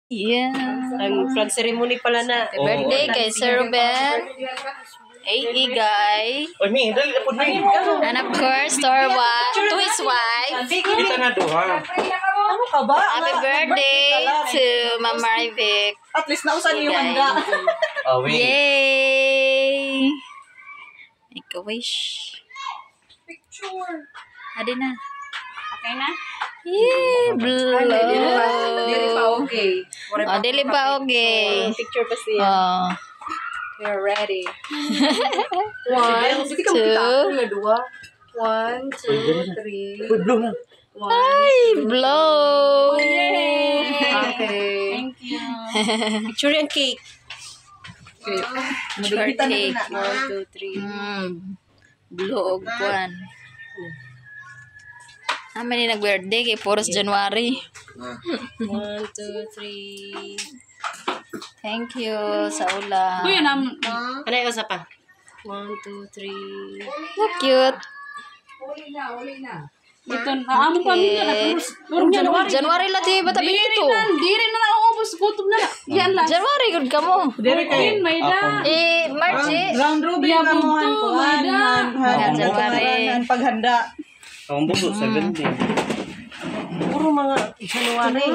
Yeah. Ang flag ceremony pala na. Happy birthday kay Sir Ruben. Hey, Igay. Oy, mi, dali na po mi. And of course, to his wife. Kita na duha. Ano ka ba? Happy birthday to Ma'am Marivic. At least nausan niyo handa. Oh, wait. Yay! Make a wish. Picture. Hadi na. Okay na? Yay! Dili pa Blow. okay. Oh, dili pa okay. Picture pa siya. Oh. We're ready. One, Sige ka two. makita. Una, dua. 1, 2, 3. Uy, blow na. Ay, blow! Okay. Thank you. Picture yung cake. Short cake. 1, 2, 3. Blow og kwan. Amin ni nag-birthday kay Poros January. 1, 2, 3. Thank you sa ulam. Kuya nam. Ano yung isa pa? 1, 2, 3. So cute. Ito na amo pamilya na puro January. January lang tayo bata dito. Diri na naubos kutob na. Yan lang. January good ka mo. Diri kay may da. March eh. Round robin ka mo January. paghanda. Ang buto, 17. Puro mga January.